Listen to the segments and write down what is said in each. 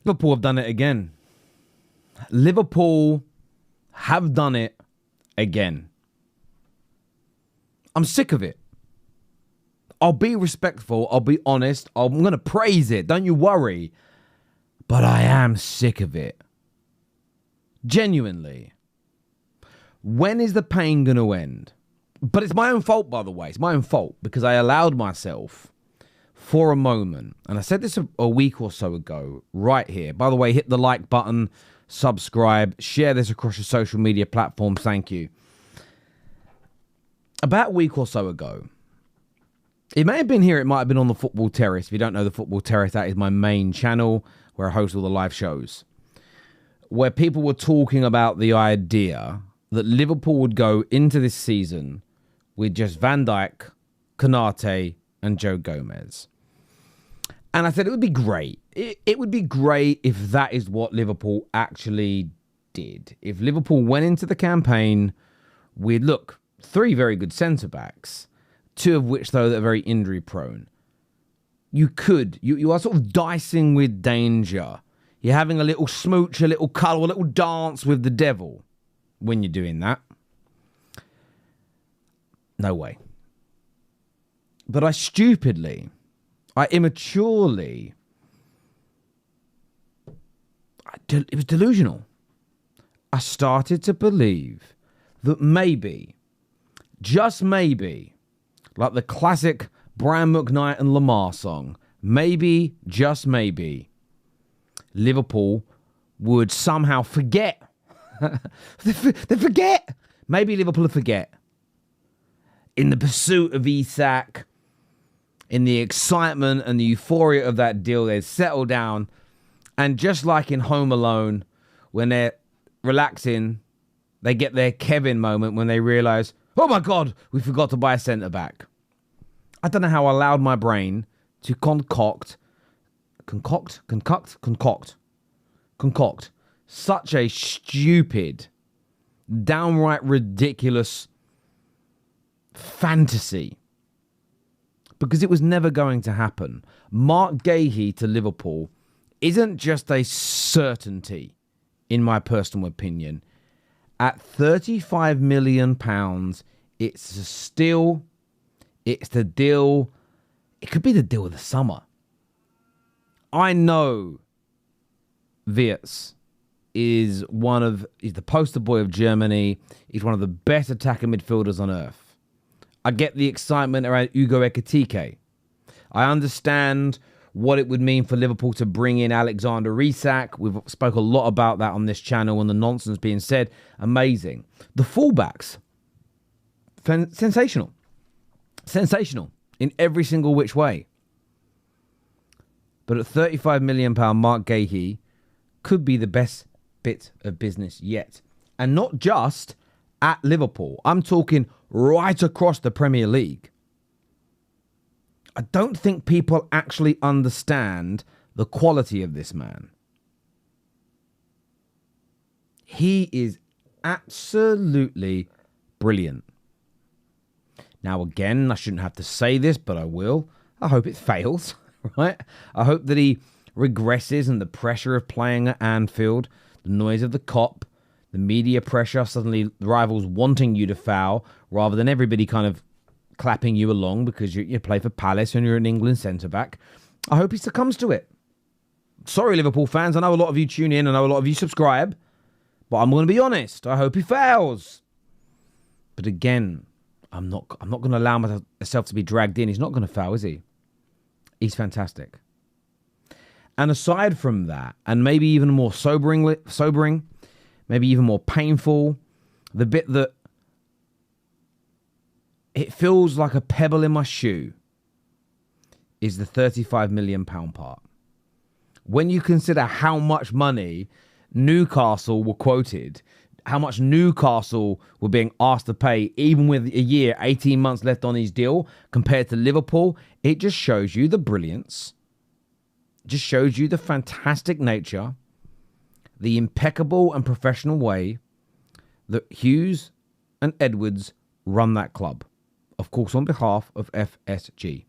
Liverpool have done it again. Liverpool have done it again. I'm sick of it. I'll be respectful. I'll be honest. I'm going to praise it. Don't you worry. But I am sick of it. Genuinely. When is the pain going to end? But it's my own fault, by the way. It's my own fault because I allowed myself for a moment. And I said this a week or so ago, right here. By the way, hit the like button, subscribe, share this across your social media platforms. Thank you. About a week or so ago, it may have been here, it might have been on the Football Terrace. If you don't know the Football Terrace, that is my main channel where I host all the live shows, where people were talking about the idea that Liverpool would go into this season with just Van Dijk, Konate, and Joe Gomez. And I said it would be great. It would be great if that is what Liverpool actually did. If Liverpool went into the campaign with, look, 3 very good centre-backs, 2 of which, though, that are very injury-prone. You are sort of dicing with danger. You're having a little smooch, a little cuddle, a little dance with the devil when you're doing that. No way. But I immaturely, it was delusional. I started to believe that maybe, just maybe, like the classic Brian McKnight and Lamar song, maybe, just maybe, Liverpool would somehow forget. They forget. Maybe Liverpool would forget. In the pursuit of Isak, in the excitement and the euphoria of that deal, they'd settle down. And just like in Home Alone, when they're relaxing, they get their Kevin moment when they realise, oh my God, we forgot to buy a centre-back. I don't know how I allowed my brain to concoct such a stupid, downright ridiculous fantasy. Because it was never going to happen. Mark Guehi to Liverpool isn't just a certainty, in my personal opinion. At £35 million, it's the deal. It could be the deal of the summer. I know Wirtz is the poster boy of Germany. He's one of the best attacking midfielders on earth. I get the excitement around Ugo Ekitike. I understand what it would mean for Liverpool to bring in Alexander Isak. We've spoke a lot about that on this channel and the nonsense being said. Amazing. The fullbacks, sensational. Sensational in every single which way. But at £35 million, Mark Guehi could be the best bit of business yet. And not just at Liverpool. I'm talking right across the Premier League. I don't think people actually understand the quality of this man. He is absolutely brilliant. Now, again, I shouldn't have to say this, but I will. I hope it fails, right? I hope that he regresses and the pressure of playing at Anfield, the noise of the cop, the media pressure, suddenly rivals wanting you to foul rather than everybody kind of clapping you along because you play for Palace and you're an England centre-back. I hope he succumbs to it. Sorry, Liverpool fans. I know a lot of you tune in. I know a lot of you subscribe. But I'm going to be honest. I hope he fails. But again, I'm not going to allow myself to be dragged in. He's not going to fail, is he? He's fantastic. And aside from that, and maybe even more sobering, maybe even more painful, the bit that it feels like a pebble in my shoe is the £35 million part. When you consider how much money Newcastle were quoted, how much Newcastle were being asked to pay, even with a year, 18 months left on his deal, compared to Liverpool, it just shows you the brilliance, just shows you the fantastic nature, the impeccable and professional way that Hughes and Edwards run that club. Of course, on behalf of FSG.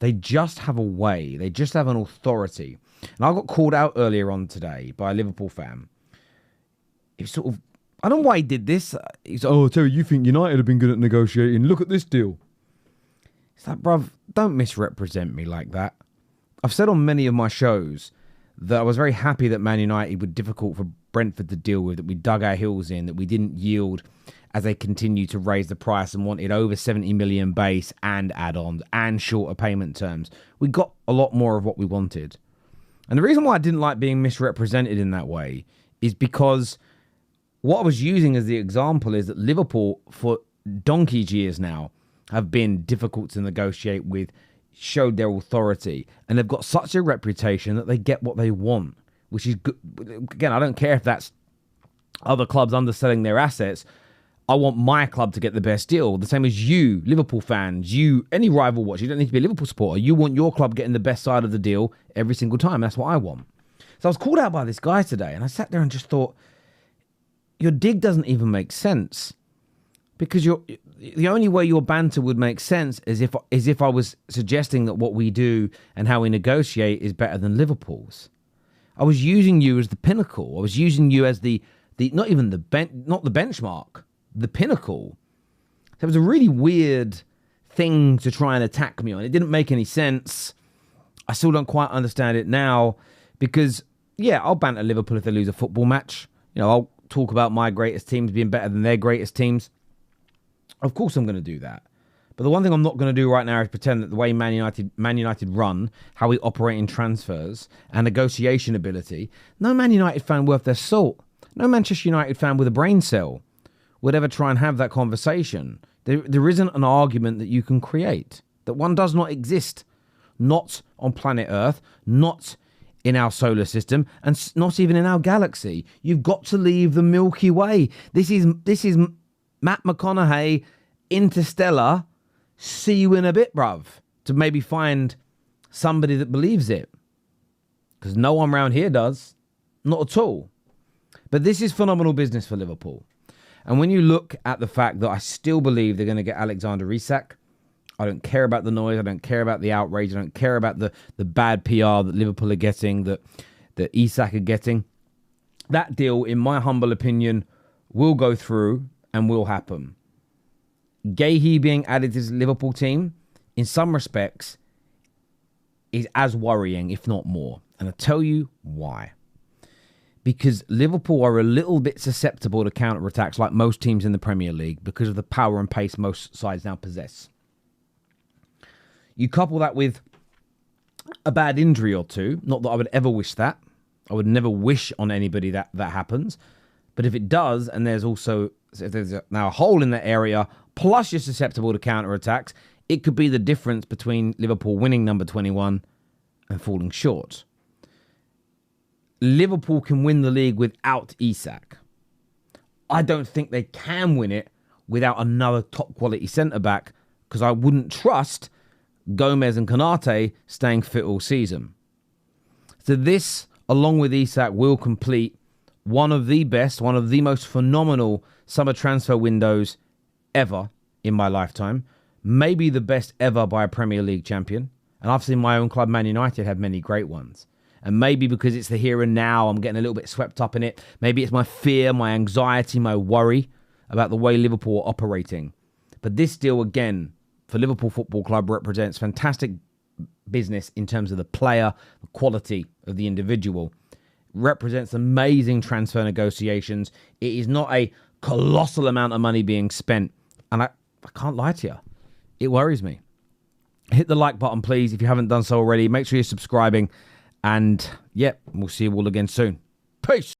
They just have a way. They just have an authority. And I got called out earlier on today by a Liverpool fan. It's sort of, I don't know why he did this. He's, oh, Terry, you think United have been good at negotiating? Look at this deal. It's like, bruv, don't misrepresent me like that. I've said on many of my shows that I was very happy that Man United were difficult for Brentford to deal with, that we dug our heels in, that we didn't yield as they continued to raise the price and wanted over 70 million base and add-ons and shorter payment terms. We got a lot more of what we wanted. And the reason why I didn't like being misrepresented in that way is because what I was using as the example is that Liverpool, for donkey's years now, have been difficult to negotiate with, showed their authority, and they've got such a reputation that they get what they want, which is good. Again, I don't care if that's other clubs underselling their assets. I want my club to get the best deal. The same as you, Liverpool fans, you, any rival watch. You don't need to be a Liverpool supporter. You want your club getting the best side of the deal every single time. That's what I want. So I was called out by this guy today, and I sat there and just thought, your dig doesn't even make sense, because the only way your banter would make sense is if I was suggesting that what we do and how we negotiate is better than Liverpool's. I was using you as the pinnacle. I was using you as the not even the benchmark, the pinnacle. So it was a really weird thing to try and attack me on. It didn't make any sense. I still don't quite understand it now, because yeah, I'll banter Liverpool if they lose a football match. You know, I'll talk about my greatest teams being better than their greatest teams. Of course I'm going to do that. But the one thing I'm not going to do right now is pretend that the way Man United run, how we operate in transfers and negotiation ability, no Man United fan worth their salt, no Manchester United fan with a brain cell would ever try and have that conversation. There isn't an argument that you can create. That one does not exist. Not on planet Earth, not in our solar system, and not even in our galaxy. You've got to leave the Milky Way. This is Matt McConaughey, Interstellar. See you in a bit, bruv. To maybe find somebody that believes it. Because no one around here does. Not at all. But this is phenomenal business for Liverpool. And when you look at the fact that I still believe they're going to get Alexander Isak, I don't care about the noise. I don't care about the outrage. I don't care about the bad PR that Liverpool are getting, that Isak are getting. That deal, in my humble opinion, will go through and will happen. Guehi being added to this Liverpool team, in some respects, is as worrying, if not more. And I'll tell you why. Because Liverpool are a little bit susceptible to counter-attacks like most teams in the Premier League because of the power and pace most sides now possess. You couple that with a bad injury or two. Not that I would ever wish that. I would never wish on anybody that happens. But if it does, and there's now a hole in that area, plus you're susceptible to counter-attacks, it could be the difference between Liverpool winning number 21 and falling short. Liverpool can win the league without Isak. I don't think they can win it without another top-quality centre-back, because I wouldn't trust Gomez and Konate staying fit all season. So this, along with Isak, will complete one of the best, one of the most phenomenal summer transfer windows ever in my lifetime. Maybe the best ever by a Premier League champion. And I've seen my own club, Man United, have many great ones. And maybe because it's the here and now, I'm getting a little bit swept up in it. Maybe it's my fear, my anxiety, my worry about the way Liverpool are operating. But this deal, again, for Liverpool Football Club, represents fantastic business in terms of the player, the quality of the individual. Represents amazing transfer negotiations. It is not a colossal amount of money being spent. And I can't lie to you. It worries me. Hit the like button, please, if you haven't done so already. Make sure you're subscribing. And, yeah, we'll see you all again soon. Peace.